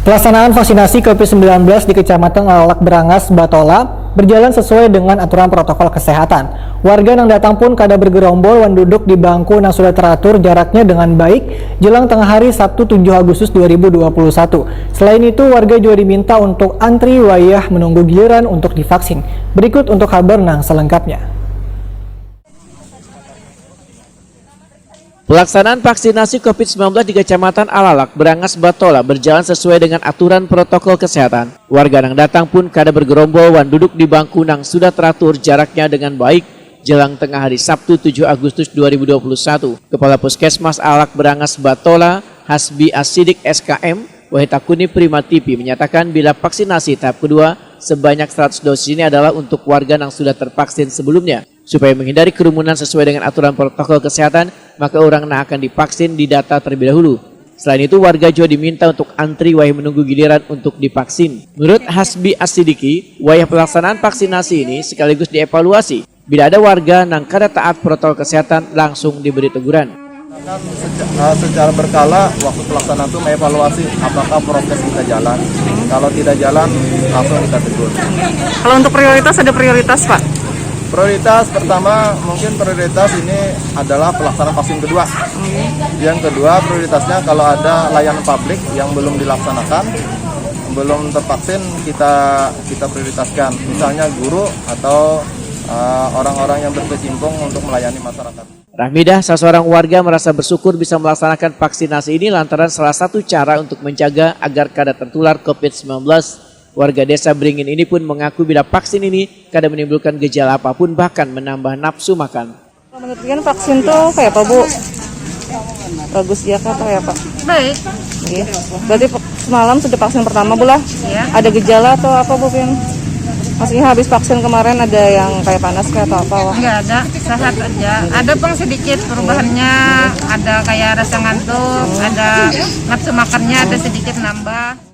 Pelaksanaan vaksinasi COVID-19 di Kecamatan Alalak Brangas, Batola berjalan sesuai dengan aturan protokol kesehatan. Warga yang datang pun kada bergerombol dan duduk di bangku yang sudah teratur jaraknya dengan baik jelang tengah hari Sabtu 7 Agustus 2021. Selain itu, warga juga diminta untuk antri wayah menunggu giliran untuk divaksin. Berikut untuk kabar nang selengkapnya. Pelaksanaan vaksinasi COVID-19 di Kecamatan Alalak, Brangas, Batola berjalan sesuai dengan aturan protokol kesehatan. Warga yang datang pun kada bergerombol dan duduk di bangku yang sudah teratur jaraknya dengan baik jelang tengah hari Sabtu 7 Agustus 2021. Kepala Puskesmas Alalak Brangas Batola, Hasbi Asidik SKM, Wahitakuni Prima TV menyatakan bila vaksinasi tahap kedua sebanyak 100 dosis ini adalah untuk warga yang sudah tervaksin sebelumnya. Supaya menghindari kerumunan sesuai dengan aturan protokol kesehatan, maka orang yang akan divaksin didata terlebih dahulu. Selain itu, warga juga diminta untuk antri wayah menunggu giliran untuk divaksin. Menurut Hasbi Asidiki, wayah pelaksanaan vaksinasi ini sekaligus dievaluasi. Bila ada warga yang kada taat protokol kesehatan, langsung diberi teguran. Secara berkala, waktu pelaksanaan itu mengevaluasi apakah prokes kita jalan. Kalau tidak jalan, langsung kita tegur. Kalau untuk prioritas, ada prioritas, Pak? Prioritas pertama, mungkin prioritas ini adalah pelaksanaan vaksin kedua. Yang kedua, prioritasnya kalau ada layanan publik yang belum dilaksanakan, belum tervaksin, kita prioritaskan. Misalnya guru atau orang-orang yang berkecimpung untuk melayani masyarakat. Rahmidah, seorang warga merasa bersyukur bisa melaksanakan vaksinasi ini lantaran salah satu cara untuk menjaga agar kada tertular COVID-19. Warga desa Beringin ini pun mengaku bila vaksin ini kada menimbulkan gejala apapun, bahkan menambah nafsu makan. Menurut kalian vaksin tuh kayak apa, Bu? Bagus ya kah atau ya, Pak? Baik. Iya. Berarti semalam sudah vaksin pertama, Bu lah? Ya. Ada gejala atau apa, Bu? Maksudnya habis vaksin kemarin ada yang kayak panas kayak atau apa? Wah? Enggak ada, sehat aja. Ada pun sedikit perubahannya, ada kayak rasa ngantuk, ada nafsu makannya ada sedikit nambah.